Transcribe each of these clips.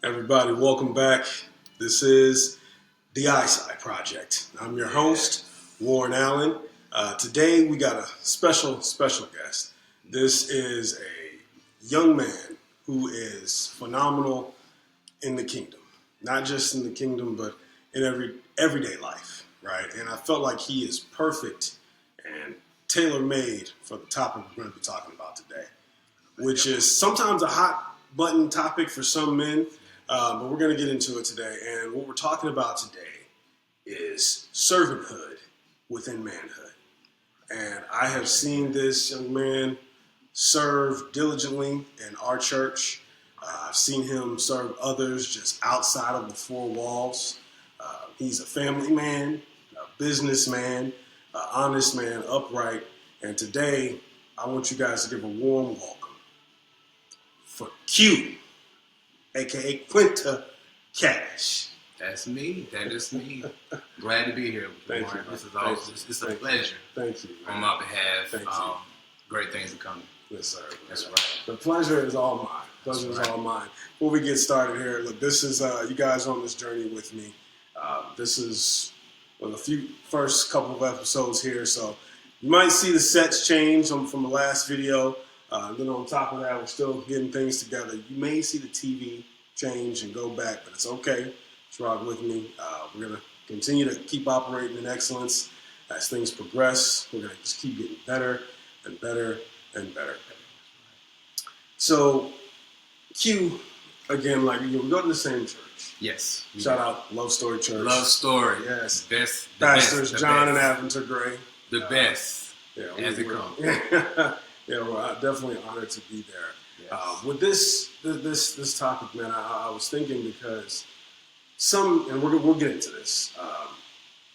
Everybody, welcome back. This is the ISI Project. I'm your host, Warren Allen. Today we got a special guest. This is a young man who is phenomenal in the kingdom. Not just in the kingdom, but in everyday life, right? And I felt like he is perfect and tailor-made for the topic we're going to be talking about today, which is sometimes a hot button topic for some men. But we're going to get into it today. And what we're talking about today is servanthood within manhood. And I have seen this young man serve diligently in our church. I've seen him serve others just outside of the four walls. He's a family man, a businessman, an honest man, upright. And today, I want you guys to give a warm welcome for Q, a.k.a. Quinta Cash. That's me. That is me. Glad to be here with you, Warren. This is always it's a pleasure. Thank you. On my behalf. Thank you. Great things are coming. Yes, sir. That's right. The pleasure is all mine. Pleasure is all mine. Before we get started here, look, this is you guys on this journey with me. This is the first couple of episodes here, so you might see the sets change from the last video. Then on top of that, we're still getting things together. You may see the TV change and go back, but it's okay. Just rock with me. We're going to continue to keep operating in excellence as things progress. We're going to just keep getting better and better and better. So, Q, again, like we go to the same church. Yes. Shout out Love Story Church. Love Story. Yes. Best. Pastors best, John best. and Aventer Gray. The best. Yeah, as it comes. Yeah, we're definitely honored to be there. Yes. With this topic, man, I was thinking because and we'll get into this,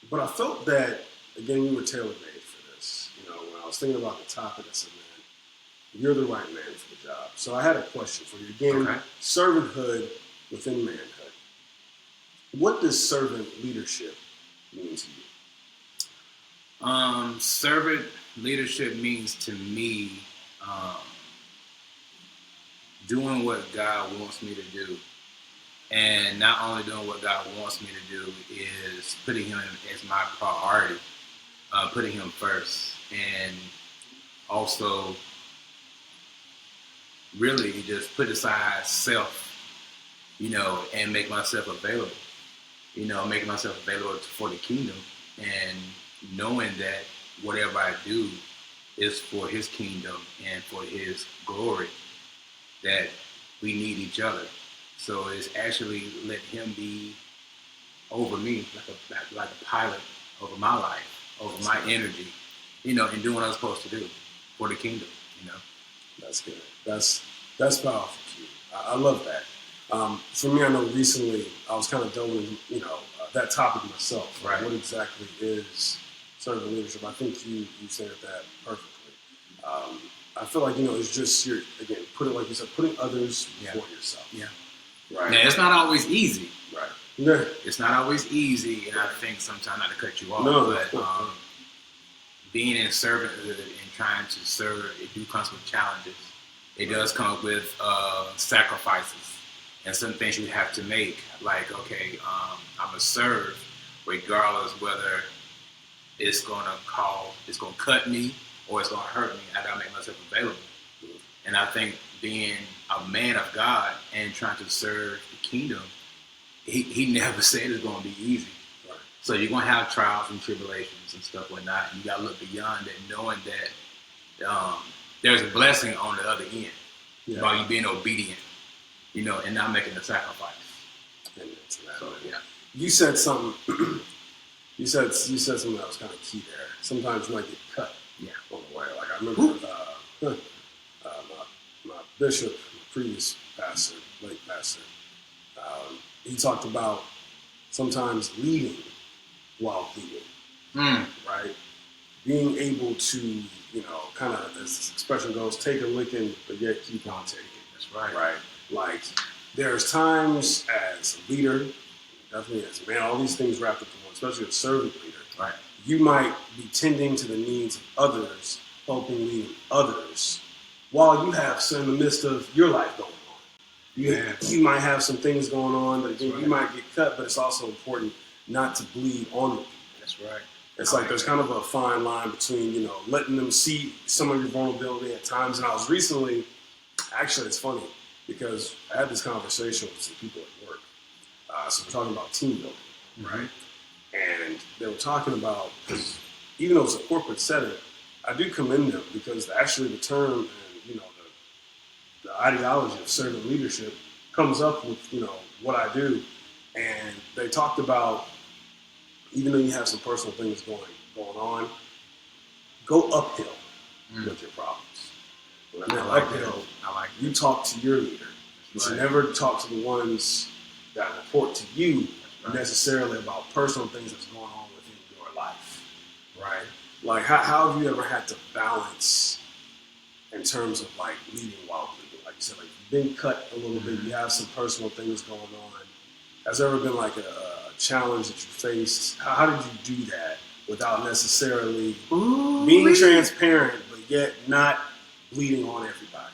but I felt that, again, you were tailor-made for this. You know, when I was thinking about the topic, I said, man, you're the right man for the job. So I had a question for you. Again, Okay. Servanthood within manhood. What does servant leadership mean to you? Servant leadership means to me doing what God wants me to do. And not only doing what God wants me to do is putting him as my priority, putting him first, and also really just put aside self, and make myself available, make myself available for the kingdom, and knowing that whatever I do is for his kingdom and for his glory, that we need each other. So it's actually let him be over me, like a pilot over my life, over my energy, and doing what I'm supposed to do for the kingdom, That's good. That's powerful, Q. I love that. For me, I know recently I was kind of delving, that topic myself. Right. What exactly is servant leadership? I think you said that perfectly. I feel like, it's just put it like you said, putting others before yourself. Yeah. Right. Now, it's not always easy. Right. Yeah. It's not always easy, and I think sometimes, not to cut you off, No, being in servanthood and trying to serve, it do comes with challenges. It does come with sacrifices and some things you have to make. Like, okay, I'm gonna serve regardless whether it's gonna cut me or it's gonna hurt me. I gotta make myself available. And I think being a man of God and trying to serve the kingdom, he never said it's gonna be easy. Right. So you're gonna have trials and tribulations and stuff like that. You gotta look beyond that, knowing that there's a blessing on the other end by you being obedient, and not making a sacrifice. Amen to that. So yeah. You said something. You said something that was kind of key there. Sometimes you might get cut on the way. Like I remember my bishop, previous pastor, late pastor, he talked about sometimes leading while leading, right? Being able to, kind of, as this expression goes, take a licking, but yet keep on taking. That's right. Right? Like, there's times as a leader, definitely as a man, all these things wrapped up in one, especially a servant leader. Right. You might be tending to the needs of others, helping leading others, while you have some in the midst of your life going on. You might have some things going on that you might get cut, but it's also important not to bleed on them. That's right. It's like there's kind of a fine line between, letting them see some of your vulnerability at times. And I was recently, actually, it's funny because I had this conversation with some people at work. So we're talking about team building, right? And they were talking about, because even though it's a corporate setting, I do commend them because actually the term and, the ideology of servant leadership comes up with, what I do. And they talked about, even though you have some personal things going on, go uphill with your problems. When I mean uphill, you talk to your leader. You should never talk to the ones that report to you necessarily about personal things that's going on within your life. Right? Like, how have you ever had to balance in terms of like leading while leading? Like you said, like you've been cut a little bit, you have some personal things going on. Has there ever been like a challenge that you faced? How did you do that without necessarily being transparent, but yet not bleeding on everybody?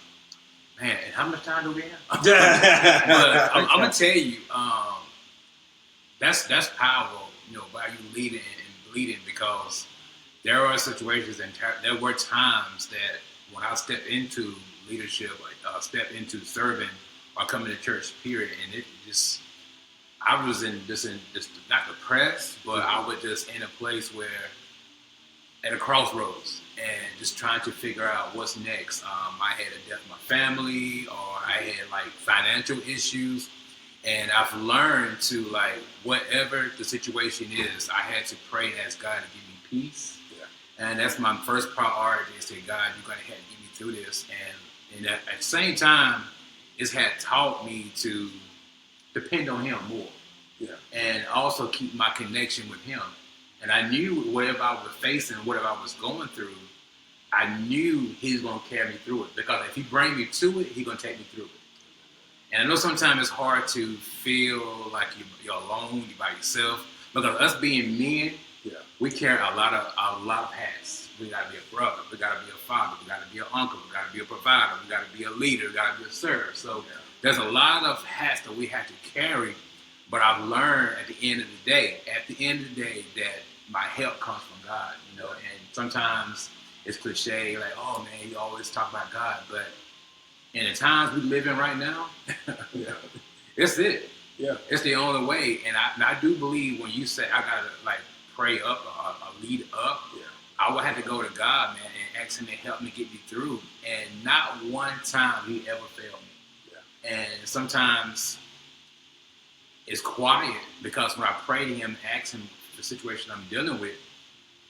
Man, and how much time do we have? But I'm gonna tell you, that's powerful, by you leading and bleeding, because there are situations and there were times that when I stepped into leadership, stepped into serving or coming to church, period, and it just, I was just not depressed, but I was just in a place where, at a crossroads, and just trying to figure out what's next. I had a death in my family, or I had like financial issues, and I've learned to, like, whatever the situation is, I had to pray and ask God to give me peace. Yeah. And that's my first priority, is say, God, you're going to have to get me through this. And at the same time, it's had taught me to depend on Him more. Yeah. And also keep my connection with Him. And I knew whatever I was facing, whatever I was going through, I knew He's going to carry me through it. Because if He bring me to it, He's going to take me through it. And I know sometimes it's hard to feel like you're alone, you're by yourself. Because us being men, we carry a lot of hats. We got to be a brother, we got to be a father, we got to be an uncle, we got to be a provider, we got to be a leader, we got to be a server. So there's a lot of hats that we have to carry. But I've learned at the end of the day, that my help comes from God, And sometimes it's cliche, like, oh man, you always talk about God, but in the times we live in right now, it's it. Yeah, it's the only way. And I do believe when you say I gotta like pray up or lead up, I would have to go to God, man, and ask Him to help me get me through. And not one time He ever failed me. Yeah. And sometimes it's quiet, because when I pray to Him, ask Him the situation I'm dealing with,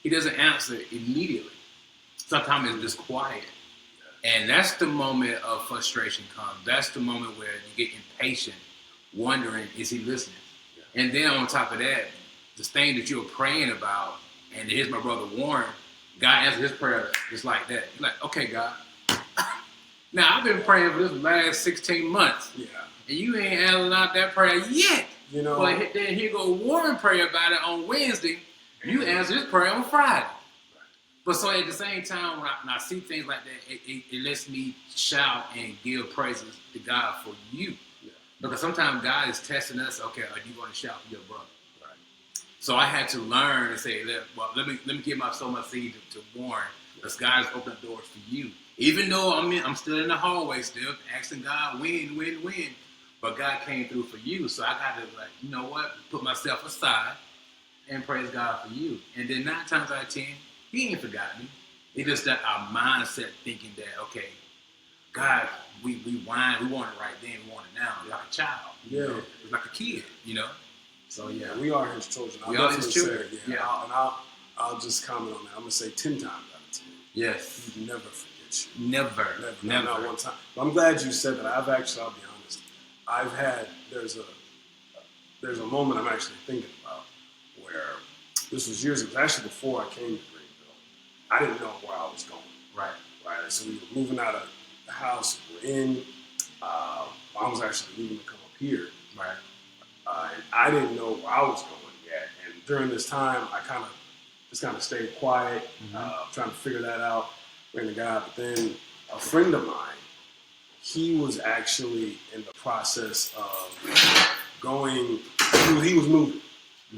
He doesn't answer immediately. Sometimes it's just quiet. And that's the moment of frustration comes. That's the moment where you get impatient, wondering, is He listening? Yeah. And then on top of that, this thing that you're praying about, and here's my brother Warren, God answered his prayer just like that. You're like, okay, God. Now, I've been praying for this last 16 months. Yeah. And you ain't answering out that prayer yet. But then here go Warren pray about it on Wednesday. You answer his prayer on Friday. But so at the same time, when I see things like that, it lets me shout and give praises to God for you. Yeah. Because sometimes God is testing us. Okay, are you going to shout for your brother? Right. So I had to learn and say, let me give my seed to Warren, because God is opening doors for you. Even though I'm still in the hallway, still asking God, when. But God came through for you. So I got to, put myself aside and praise God for you. And then 9 times out of 10, He ain't forgotten me. It's just that our mindset thinking that, okay, God, we want it right then, we want it now. Like a child. It's like a kid, So we are His children. We are His children. I'll just comment on that. I'm gonna say 10 times out of 10. Yes. He never forgets you. Never. Not one time. But I'm glad you said that. I'll be honest. There's a moment I'm actually thinking about where this was years. It was actually before I came to Greenville. I didn't know where I was going. Right. So we were moving out of the house we're in. Mom was actually leaving to come up here. Right. And I didn't know where I was going yet. And during this time, I kind of stayed quiet, trying to figure that out, praying to God. But then a friend of mine he was actually in the process of going. He was moving,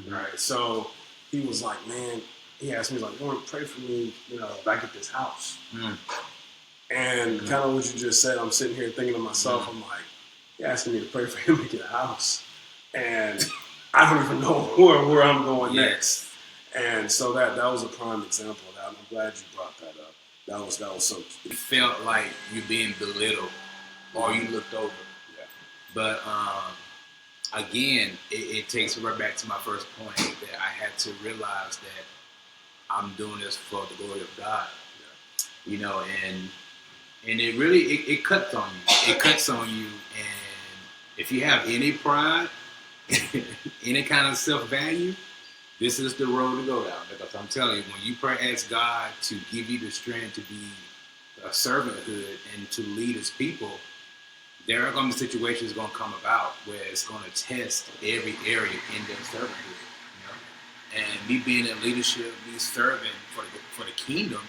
right? So he was like, man. He asked me, like, Warren, pray for me, if I get this house. And kind of what you just said, I'm sitting here thinking to myself, I'm like, he asking me to pray for him to get a house. And I don't even know where I'm going next. And so that was a prime example of that. I'm glad you brought that up. That was something. It felt like you being belittled or you looked over. Yeah. But again, it takes me right back to my first point that I had to realize that I'm doing this for the glory of God. Yeah. And it really it cuts on you. It cuts on you, and if you have any pride, any kind of self-value, this is the road to go down. Because I'm telling you, when you pray, ask God to give you the strength to be a servanthood and to lead His people, there are going to be situations going to come about where it's going to test every area in their servanthood. And me being in leadership, me serving for the kingdom,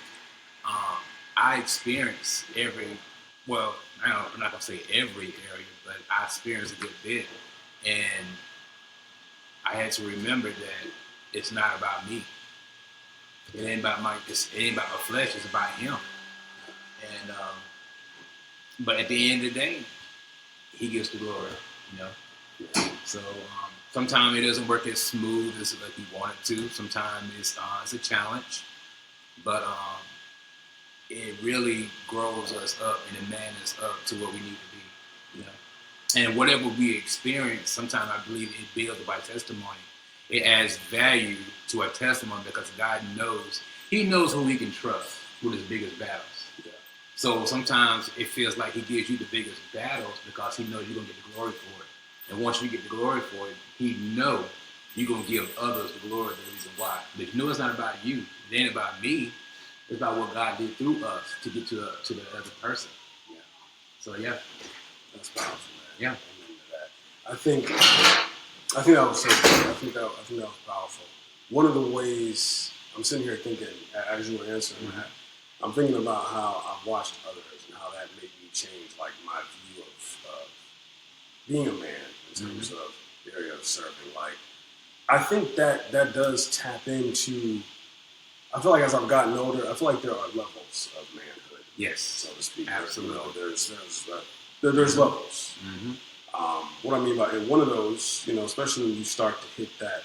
I experience I'm not going to say every area, but I experienced a good bit. And I had to remember that it's not about me. It ain't about my flesh. It's about Him. And but at the end of the day, He gets the glory. So sometimes it doesn't work as smooth as like you want it to. Sometimes it's a challenge, but it really grows us up and it mans us up to what we need to be. And whatever we experience, sometimes I believe it builds by testimony. It adds value to our testimony because God knows who He can trust with His biggest battles. Yeah. So sometimes it feels like He gives you the biggest battles because He knows you're gonna get the glory for it. And once you get the glory for it, He knows you're gonna give others the glory. The reason why, but if you know it's not about you, it ain't about me. It's about what God did through us to get to the other person. Yeah. So yeah, that's powerful, man. Yeah. I think that was so good. I think that was powerful. One of the ways I'm sitting here thinking, as you were answering that, I'm thinking about how I've watched others and how that made me change, like, my view of being a man in terms of the area of serving. Like, I think that does tap into. I feel like as I've gotten older, I feel like there are levels of manhood. Yes, so to speak. Absolutely. There's levels. What I mean by in one of those, especially when you start to hit that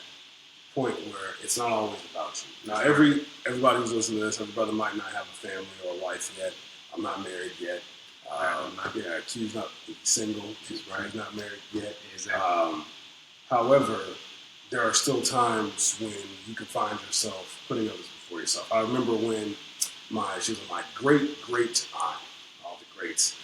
point where it's not always about you. Now, everybody who's listening to this, every brother might not have a family or a wife yet. I'm not married yet. Q's not single. He's not married yet. Exactly. However, there are still times when you can find yourself putting others before yourself. I remember when she was my great aunt, all the greats,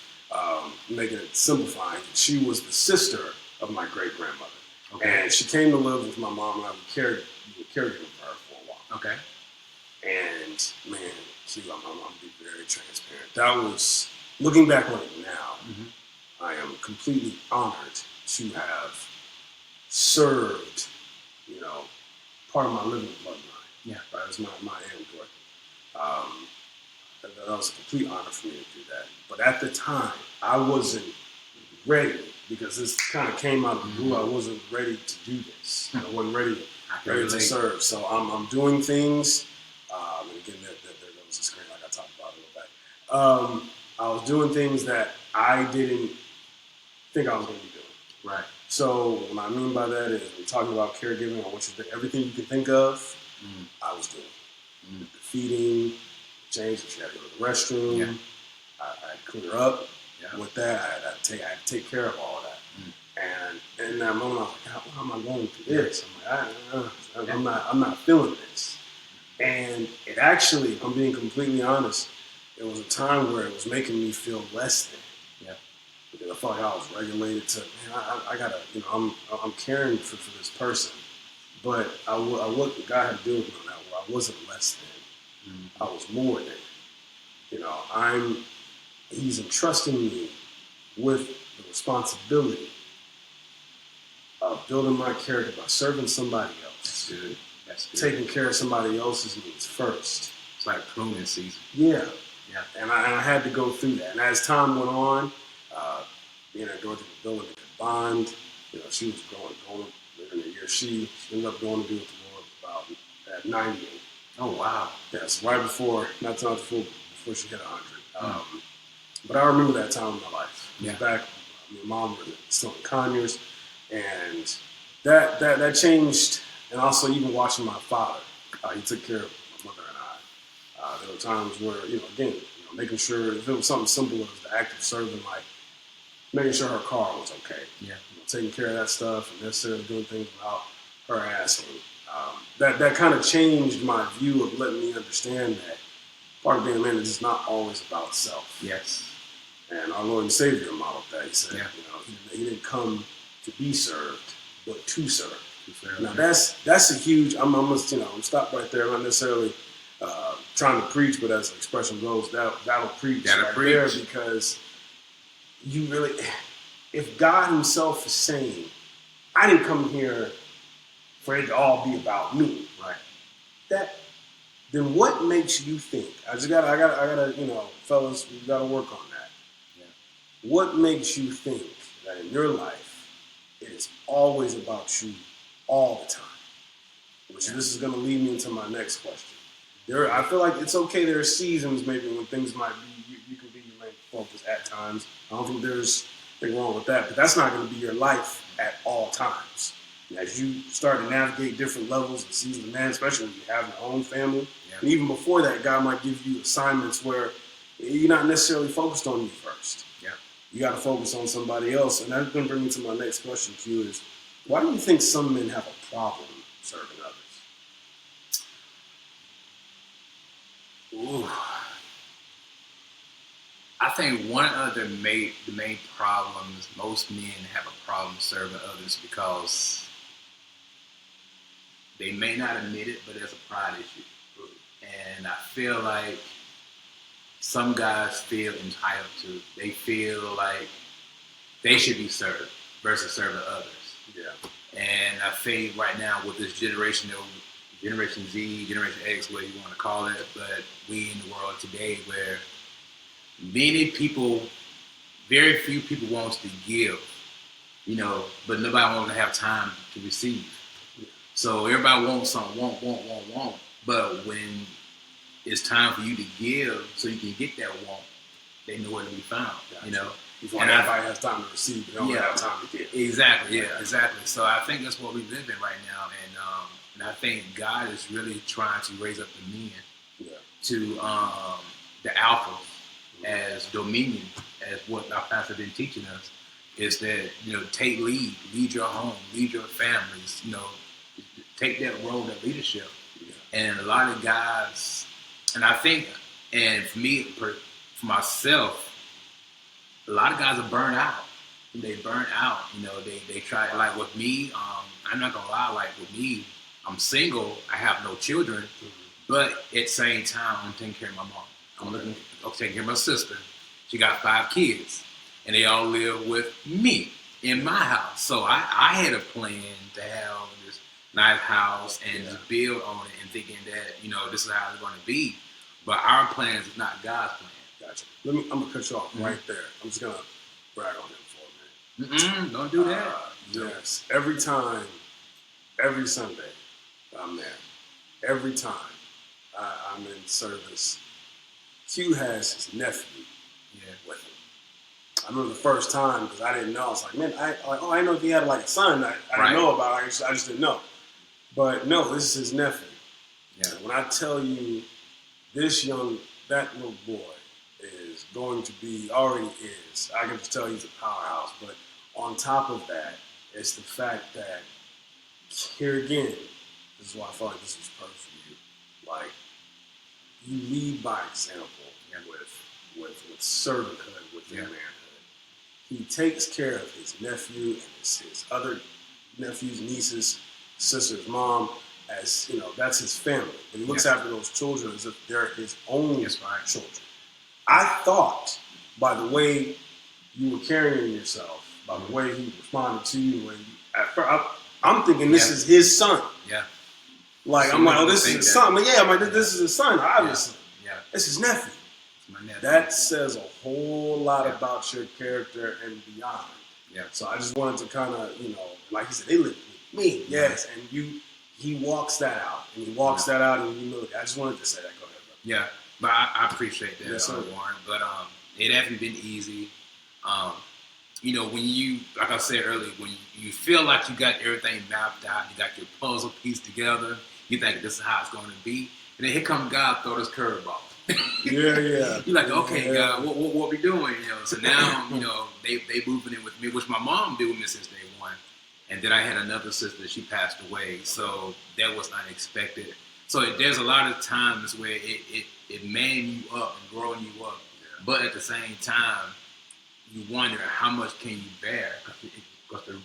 making it simplifying. She was the sister of my great grandmother. Okay. And she came to live with my mom, and I was caregiving for her for a while. Okay. And man, I'm gonna be very transparent. That was, looking back on it now, I am completely honored to have served, part of my living bloodline. Yeah. Right, it was my Aunt Dorothy. That was a complete honor for me to do that. But at the time, I wasn't ready, because this kind of came out of the blue. I wasn't ready to do this. I wasn't ready to serve. So I'm doing things. And again, there goes the screen like I talked about a little bit. I was doing things that I didn't think I was going to be doing. Right. So what I mean by that is, we're talking about caregiving. I want you to think everything you can think of. I was doing. Feeding, change. If she had to go to the restroom, I'd clean her up. Yeah. With that, I had to take care of all of that. And in that moment, I was like, how am I going through this? I'm like, I'm not feeling this. And it actually, if I'm being completely honest, it was a time where it was making me feel less than. Yeah. Because I felt like I was regulated to, I gotta, I'm caring for this person. But what God had to do with me on that, where I wasn't less than. I was more than. He's entrusting me with the responsibility of building my character by serving somebody else. That's good. Taking care of somebody else's needs first. It's like pruning season. Yeah. And I had to go through that. And as time went on, being at Georgia building a bond. She was going in the year she ended up going to be with the Lord about at 98. Oh wow. Yes, right before, not too much before she hit 100. But I remember that time in my life. It was back, my mom was still in Conyers, and that changed. And also even watching my father, he took care of my mother and I. There were times where, again, making sure if it was something simple as the act of serving, like making sure her car was okay. Yeah. Taking care of that stuff and necessarily doing things without her asking. That kind of changed my view of letting me understand that part of being a man is just not always about self. Yes. And our Lord and Savior modeled that. He said, Yeah. he didn't come to be served, but to serve. Now Yeah. that's a huge. I'm stop right there. I'm not necessarily trying to preach, but as the expression goes, that'll preach there, because you really, if God Himself is saying, I didn't come here for it to all be about me, right? Then what makes you think? I gotta, fellas, we gotta work on that. Yeah. What makes you think that in your life it is always about you all the time? This is gonna lead me into my next question. I feel like it's okay. There are seasons maybe when things might be, you can be your main focus at times. I don't think there's anything wrong with that, but that's not going to be your life at all times. And as you start to navigate different levels and seasons of man, especially when you have your own family, and even before that, God might give you assignments where you're not necessarily focused on you first. Yeah. You got to focus on somebody else. And that's going to bring me to my next question, Q, is why do you think some men have a problem serving others? Ooh. I think one of the main problems, most men have a problem serving others because they may not admit it, but there's a pride issue. And I feel like some guys feel entitled to. They feel like they should be served versus serving others. Yeah. And I think right now with this Generation Z, Generation X, whatever you want to call it, but we in the world today where very few people wants to give, but nobody wants to have time to receive. So everybody wants something, want. But when it's time for you to give so you can get that want, they know where to be found, Before everybody has time to receive, they don't have time to give. Exactly. So I think that's what we live in right now, and I think God is really trying to raise up the men to the alphas as dominion, as what our pastor been teaching us, is that take lead your home, lead your families, take that role, that leadership. And a lot of guys, and I think, and for me, for myself, a lot of guys are burned out. They burn out. They try, like with me, I'm not gonna lie, like with me, I'm single, I have no children, but at the same time, I'm taking care of my mom. I'm taking care of my sister. She got 5 kids, and they all live with me in my house. So I had a plan to have this nice house and to build on it, and thinking that this is how it's going to be. But our plan is not God's plan. Gotcha. I'm gonna cut you off right there. I'm just gonna brag on him for a minute. Don't do that. Yes. Every Sunday, I'm there. Every time I'm in service, Q has his nephew with him. I remember the first time, because I didn't know. I was like, man, I didn't know if he had like a son. I didn't know about it. I just didn't know. But no, this is his nephew. Yeah. And when I tell you that little boy is going to be, already is, I can just tell he's a powerhouse. But on top of that, it's the fact that, here again, this is why I feel like this was perfect for you. Like, you lead by example with servanthood within manhood. He takes care of his nephew and his other nephews, nieces, sisters, mom, as that's his family. And he looks after those children as if they're his own children. I thought, by the way you were carrying yourself, by the way he responded to you, I'm thinking this is his son. Yeah. Like, I'm like, oh, this is his son. But I'm like, this is his son, obviously. Yeah. It's his nephew. my nephew. That says a whole lot about your character and beyond. Yeah. So I just wanted to kind of, like you said, they live with me, yes, and he walks that out, and he walks that out in humility. I just wanted to say that. Go ahead, bro. Yeah, but I appreciate that, Yes, sir. Warren. But it hasn't been easy. When you, like I said earlier, when you feel like you got everything mapped out, you got your puzzle piece together, you think this is how it's going to be, and then here comes God, throw this curveball. Yeah. You're like, okay, God, what we doing? So now, they moving in with me, which my mom did with me since day one. And then I had another sister, she passed away, so that was unexpected. So there's a lot of times where it man you up and growing you up, but at the same time, you wonder how much can you bear because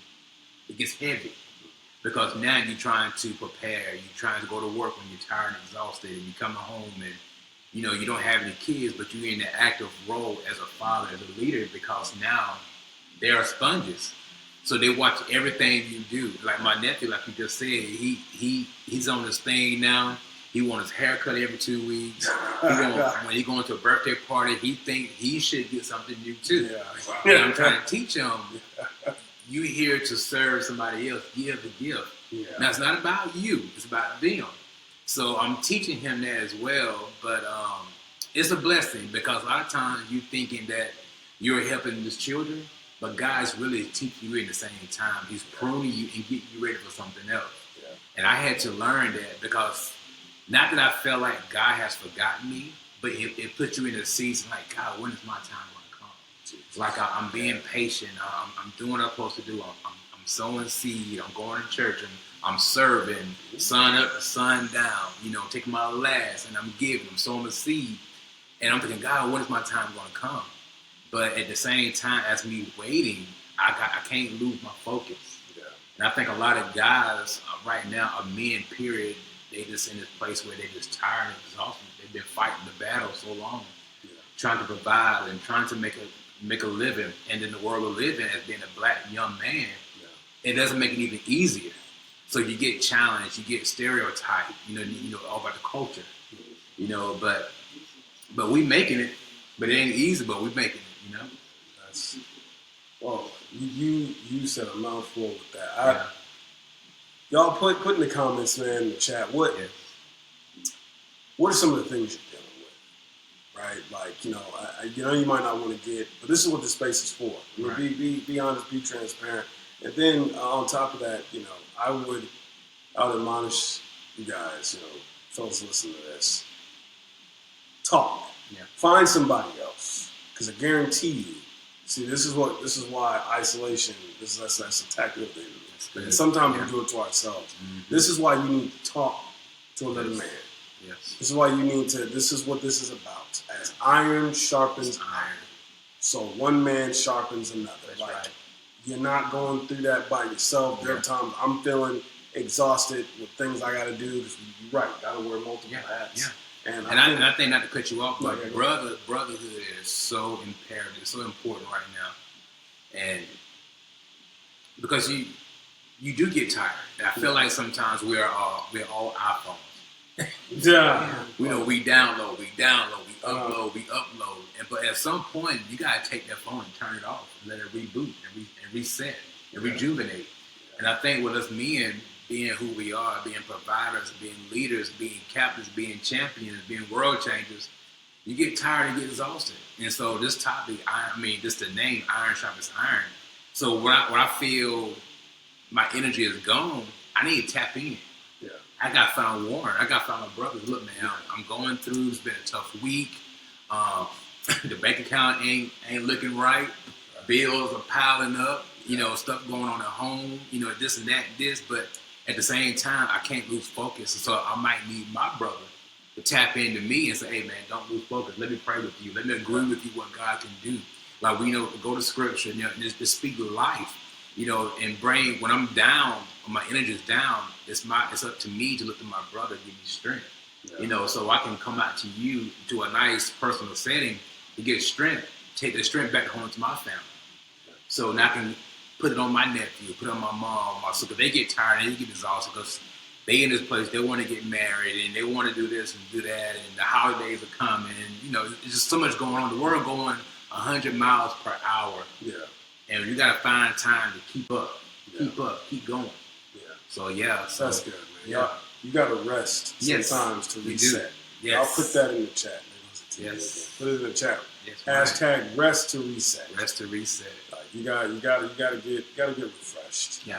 it gets heavy. Because now you're trying to prepare, you're trying to go to work when you're tired and exhausted, and you come home and you don't have any kids, but you're in the active role as a father, as a leader, because now they are sponges. So they watch everything you do. Like my nephew, like you just said, he's on this thing now. He wants his hair cut every 2 weeks. When he going to a birthday party, he think he should get something new too. Yeah. And I'm trying to teach him, you're here to serve somebody else. Give the gift. Yeah. Now it's not about you, it's about them. So I'm teaching him that as well, but it's a blessing because a lot of times you thinking that you're helping his children, but God's really teaching you at the same time. He's pruning you and getting you ready for something else. Yeah. And I had to learn that because not that I felt like God has forgotten me, but it puts you in a season like, God, when is my time going to come? Like I'm being patient. I'm doing what I'm supposed to do. I'm sowing seed. I'm going to church and I'm serving, sun up, sun down, taking my last, and I'm giving, I'm sowing the seed. And I'm thinking, God, when is my time going to come? But at the same time, as me waiting, I can't lose my focus. Yeah. And I think a lot of guys right now are men, period, they just in this place where they're just tired and exhausted. They've been fighting the battle so long, trying to provide and trying to make a living. And in the world we live in, as being a black young man, it doesn't make it even easier. So you get challenged, you get stereotyped, all about the culture, but we making it, but it ain't easy, but we making it, That's, well, you said a mouthful with that. Y'all put in the comments, man, in the chat, what are some of the things you're dealing with, right? Like, you might not want to get, but this is what the space is for. Be honest, be transparent. And then on top of that, I would admonish you guys, fellas listening to this, talk. Yeah. Find somebody else, because I guarantee you. See, this is why isolation. That's a tactic of the enemy. And sometimes we do it to ourselves. Mm-hmm. This is why you need to talk to another man. Yes. This is why you need to. This is what this is about. As iron sharpens iron, so one man sharpens another. That's right. You're not going through that by yourself. There are times I'm feeling exhausted with things I got to do. You're right. Got to wear multiple hats. Yeah. And I think, not to cut you off, but brotherhood is so imperative, so important right now, and because you do get tired. And I feel like sometimes we're all iPhones. Yeah. We download, we upload, and but at some point you gotta take that phone and turn it off and let it reboot and reset and rejuvenate. And I think with us men being who we are, being providers, being leaders, being captains, being champions, being world changers, you get tired and get exhausted. And so this topic, just the name, iron sharpens iron. So when I feel my energy is gone, I need to tap in. Yeah. I got found Warren. I got found my brothers. Look, man, I'm going through. It's been a tough week. The bank account ain't looking right. Bills are piling up. Stuff going on at home. This and that, this. But at the same time, I can't lose focus. So I might need my brother to tap into me and say, "Hey, man, don't lose focus. Let me pray with you. Let me agree with you what God can do." Like we go to Scripture, just speak life. And bring when I'm down, when my energy is down, it's up to me to look to my brother, give me strength. Yeah. So I can come out to you to a nice personal setting to get strength, take the strength back home to my family. So now I can put it on my nephew, put it on my mom, my sister. They get tired and they get exhausted because they in this place, they want to get married and they want to do this and do that, and the holidays are coming, and you know, there's just so much going on. The world going 100 miles per hour. Yeah. And you gotta find time to keep up, Yeah. keep going. Yeah. So yeah, so That's good, man. yeah, You gotta rest Yes, sometimes to we reset. do. Yes. I'll put that in the chat. Yes. Put it in the chat. Yes, Hashtag rest to reset. rest to reset. Like you gotta get refreshed. Yeah.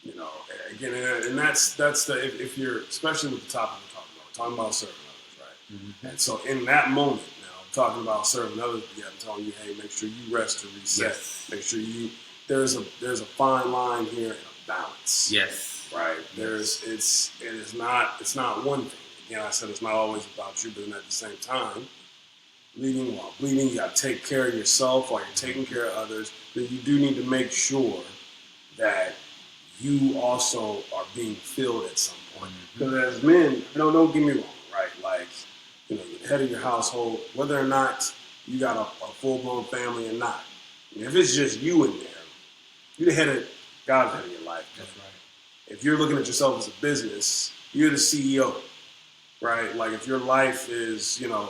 You know, again, and that's the if you're, especially with the topic we're talking about serving others, right? Mm-hmm. And so in that moment, now I'm talking about serving others, but I'm telling you, hey, make sure you rest to reset. Yes. Make sure there's a fine line here and a balance. Yes. Right. Yes. It's not one thing. Again, I said it's not always about you, but then at the same time, leading while bleeding, you got to take care of yourself while you're taking care of others. But you do need to make sure that you also are being filled at some point. Because as men, don't get me wrong, right? Like, you know, you're the head of your household, whether or not you got a full-blown family or not. I mean, if it's just you in there, you're the head of God's head of your life. That's right. If you're looking at yourself as a business, you're the CEO, right? Like if your life is, you know,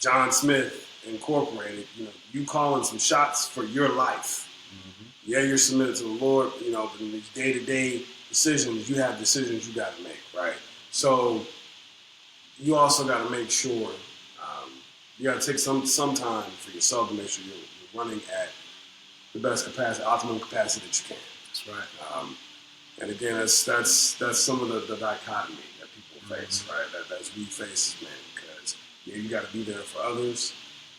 John Smith Incorporated, you know, you calling some shots for your life. Mm-hmm. Yeah, you're submitted to the Lord, you know, but in these day-to-day decisions, you have decisions you got to make, right? So you also got to make sure, you got to take some time for yourself to make sure you're running at the best capacity, optimum capacity that you can. That's right. And again, that's some of the dichotomy that people face, right? That we face as men, because you got to be there for others,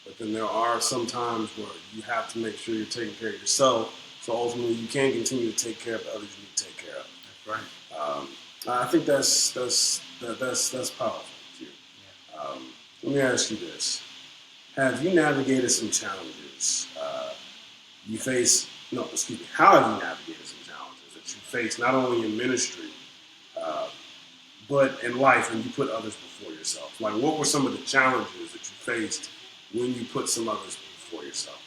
but then there are some times where you have to make sure you're taking care of yourself, so ultimately you can continue to take care of the others you need to take care of. That's right. I think that's powerful too. Yeah. Let me ask you this: have you navigated some challenges how have you navigated some challenges that you face, not only in ministry, but in life when you put others before yourself? Like, what were some of the challenges that you faced when you put some others before yourself?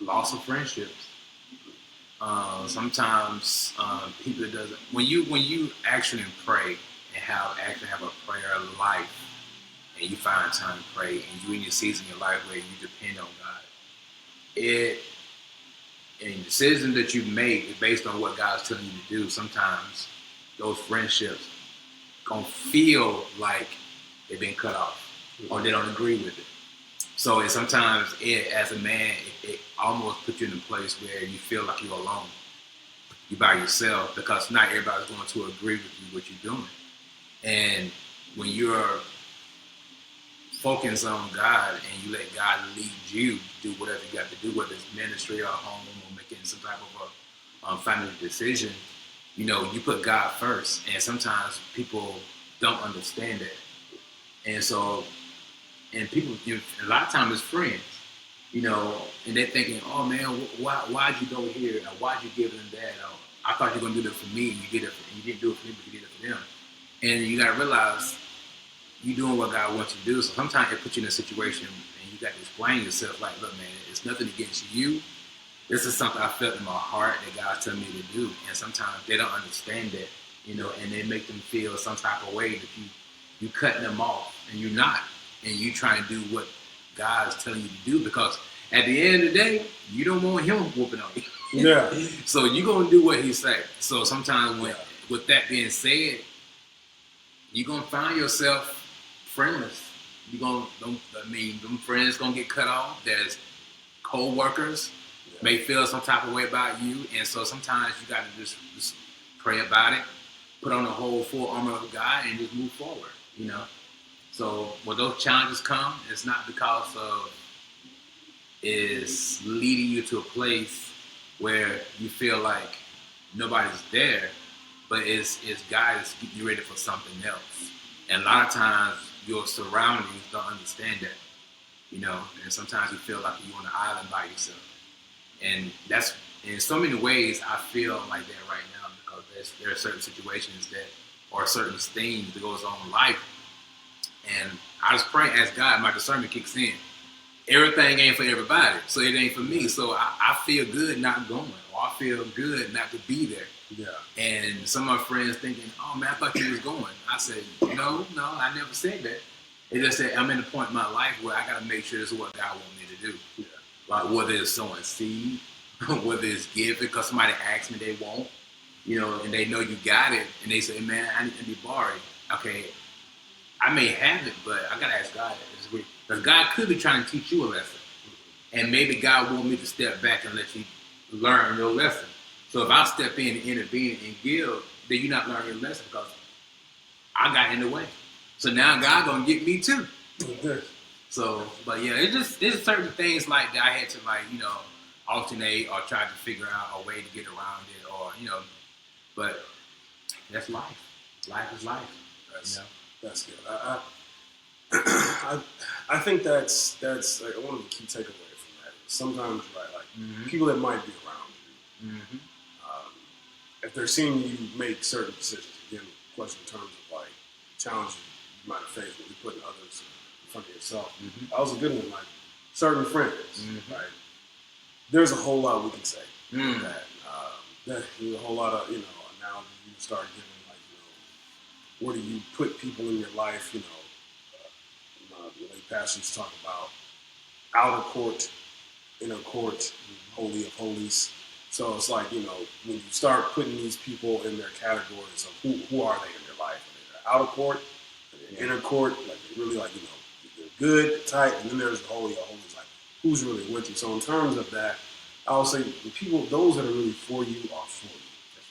Loss of friendships. Sometimes people doesn't when you actually pray and actually have a prayer life, and you find time to pray, and you in your season in your life where you depend on God, and decisions that you make is based on what God's telling you to do. Sometimes those friendships gonna feel like they've been cut off, or they don't agree with it. So sometimes as a man, it almost puts you in a place where you feel like you're alone. You're by yourself, because not everybody's going to agree with you what you're doing. And when you're focused on God and you let God lead you to do whatever you got to do, whether it's ministry or home or making some type of a family decision, you know, you put God first. And sometimes people don't understand that. And so, and people, a lot of times it's friends, you know, and they're thinking, oh man, why'd you go here? Or why'd you give them that? Or I thought you were going to do that for me. You didn't do it for me, but you did it for them. And you got to realize you're doing what God wants you to do. So sometimes it puts you in a situation and you got to explain yourself like, look, man, it's nothing against you. This is something I felt in my heart that God's telling me to do. And sometimes they don't understand that, you know, and they make them feel some type of way that you cutting them off, and you're not. And you trying to do what God's telling you to do, because at the end of the day, you don't want him whooping on you. Yeah. So you're going to do what he say. So sometimes with that being said, you're going to find yourself friendless. Them friends going to get cut off. There's co-workers may feel some type of way about you. And so sometimes you got to just pray about it, put on the whole full armor of God, and just move forward, you know. So when those challenges come, it's not because of is leading you to a place where you feel like nobody's there, but it's God is getting you ready for something else. And a lot of times your surroundings don't understand that, you know, and sometimes you feel like you're on an island by yourself. And that's, in so many ways, I feel like that right now, because there are certain situations or certain things that goes on in life. And I just pray as God, my discernment kicks in. everything ain't for everybody, so it ain't for me. So I feel good not going, or I feel good not to be there. Yeah. And some of my friends thinking, "Oh man, I thought you was going." I said, "No, I never said that." It just said I'm in a point in my life where I got to make sure this is what God wants me to do. Yeah. Like whether it's sowing seed, whether it's giving, because somebody asked me they won't, and they know you got it, and they say, "Man, I need to be borrowed." Okay, I may have it, but I gotta ask God that. Because God could be trying to teach you a lesson, and maybe God want me to step back and let you learn your lesson. So if I step in and intervene and give, then you're not learning your lesson because I got in the way. So now God gonna get me too. Okay. So, but yeah, there's certain things like that I had to alternate or try to figure out a way to get around it, or but that's life. Life is life. That's good. I think that's like one of the key takeaways from that. Sometimes, right, like people that might be around you, if they're seeing you make certain decisions, again, question in terms of like challenges you might have faced when you're putting others in front of yourself. That was a good one. Like certain friends, right? There's a whole lot we can say about that. There's a whole lot of now you start giving where do you put people in your life? The late pastors talk about outer court, inner court, holy of holies. So it's like, when you start putting these people in their categories of who are they in your life? Are they outer court, inner court, like they're really like, they're good, tight, and then there's the holy of holies, like who's really with you. So in terms of that, I would say the people, those that are really for you are for you.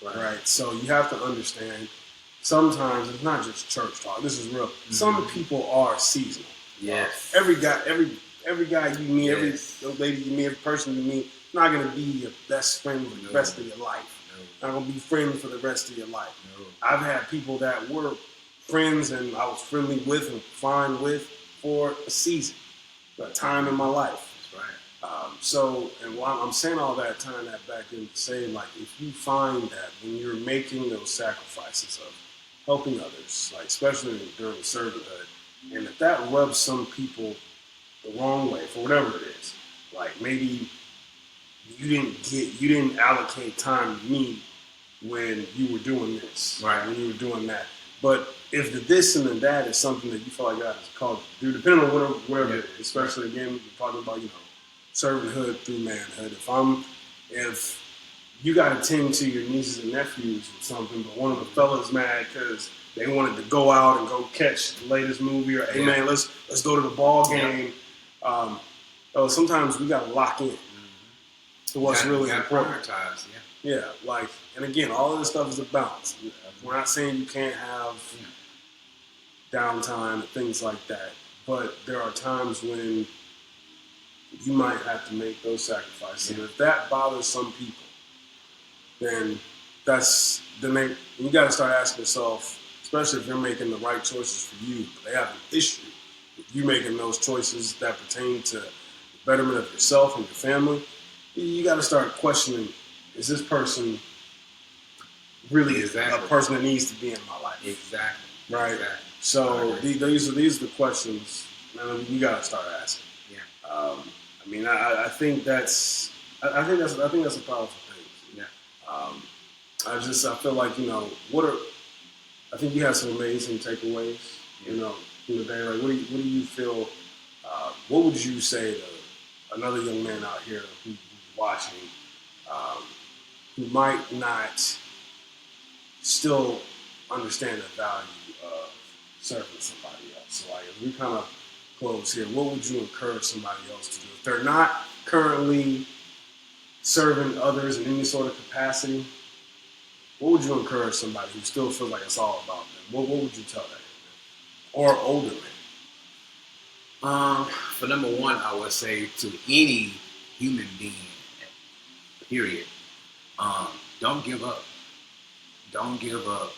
That's right. So you have to understand sometimes it's not just church talk. This is real. Some people are seasonal. Yes. Every guy you meet, every lady you meet, every person you meet, not going to be your best friend for the rest of your life. Not going to be friends for the rest of your life. I've had people that were friends and I was friendly with and fine with for a season, a time in my life. That's right. And while I'm saying all that, tying that back in, saying like if you find that when you're making those sacrifices of helping others, like especially during servanthood, and if that rubs some people the wrong way for whatever it is, like maybe you didn't allocate time to me when you were doing this, right? When you were doing that. But if the this and the that is something that you feel like God is called to do, depending on whatever it is, especially again, we're talking about servanthood through manhood. If you got to tend to your nieces and nephews or something, but one of the fellas mad because they wanted to go out and go catch the latest movie, or hey man, let's go to the ball game. Sometimes we got to lock in to what's really important. Prioritize, yeah. Like, and again, all of this stuff is a balance. We're not saying you can't have downtime and things like that, but there are times when you might have to make those sacrifices. And if that bothers some people, then you got to start asking yourself, especially if you're making the right choices for you, but they have an issue with you making those choices that pertain to the betterment of yourself and your family. You got to start questioning: is this person really a person that needs to be in my life? Exactly. Right. Exactly. So these are the questions you got to start asking. Yeah. I think that's a powerful thing. Yeah. I feel like I think you have some amazing takeaways. Yeah. From the day. Like, what do you feel? What would you say to another young man out here who's watching, who might not still understand the value of serving somebody else? So, like, if we kind of close here, what would you encourage somebody else to do if they're not currently serving others in any sort of capacity? What would you encourage somebody who still feels like it's all about them? What would you tell them? Or older man? For number one, I would say to any human being, period, don't give up. Don't give up.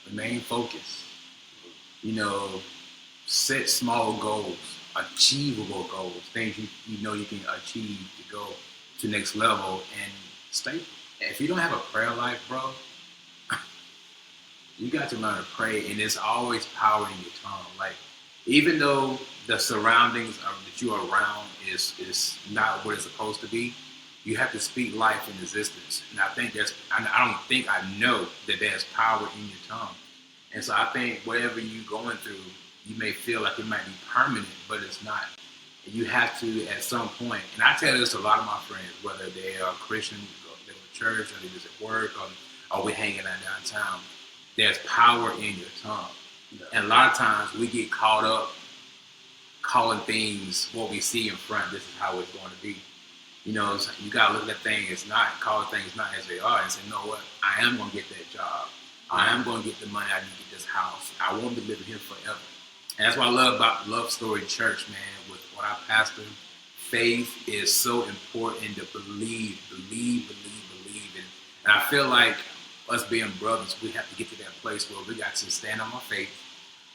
Remain focused. Set small goals, achievable goals, things you know you can achieve to go to the next level, and stay. If you don't have a prayer life, bro, you got to learn to pray, and there's always power in your tongue. Like, even though the surroundings that you are around is not what it's supposed to be, you have to speak life in existence. And I think I know that there's power in your tongue. And so I think whatever you're going through, you may feel like it might be permanent, but it's not. You have to, at some point, and I tell this to a lot of my friends, whether they are Christian, or they go to church, or they just at work, or we're hanging out downtown, there's power in your tongue. Yeah. And a lot of times we get caught up calling things what we see in front. This is how it's going to be. You know, you got to look at that thing as not, call things not as they are, and say, you know what, I am going to get that job. I am going to get the money I need to get this house. I won't be living here forever. And that's what I love about Love Story Church, man. With what I pastor, faith is so important to believe. And I feel like us being brothers, we have to get to that place where we got to stand on our faith,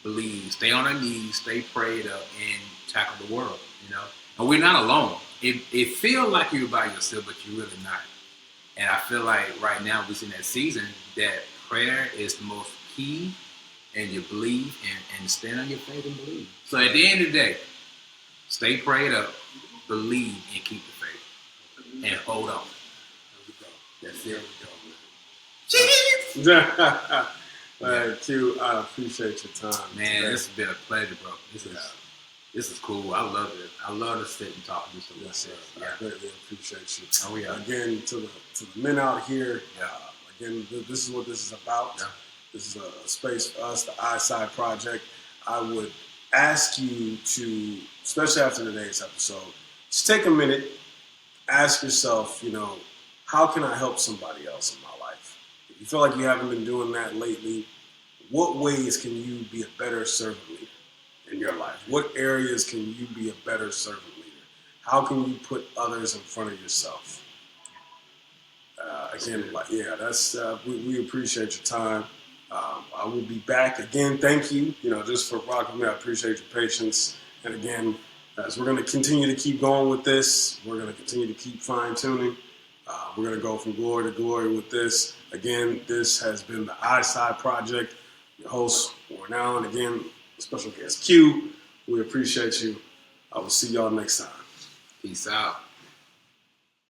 believe, stay on our knees, stay prayed up, and tackle the world, you know? And we're not alone. It feels like you're by yourself, but you're really not. And I feel like right now we're in that season that prayer is the most key, and you believe and stand on your faith and believe. So at the end of the day, stay prayed up, believe, and keep the faith. And hold on. That's it. Q, I appreciate your time. Man, today. this has been a pleasure, bro. This is cool. I love it. I love to sit and talk. Yes, sir. Yeah. I greatly appreciate you. Oh, yeah. Again, to the men out here, Yeah. again, this is what this is about. Yeah. This is a space for us, the ISI Project. I would ask you to, especially after today's episode, just take a minute, ask yourself, you know, how can I help somebody else in my life? If you feel like you haven't been doing that lately, what ways can you be a better servant leader in your life? What areas can you be a better servant leader? How can you put others in front of yourself? We appreciate your time. I will be back again. Thank you, just for rocking me. I appreciate your patience. And again, as we're going to continue to keep going with this, we're going to continue to keep fine tuning. We're going to go from glory to glory with this. Again, this has been the ISI Project. Your host, Warren Allen. Again, special guest Q. We appreciate you. I will see y'all next time. Peace out.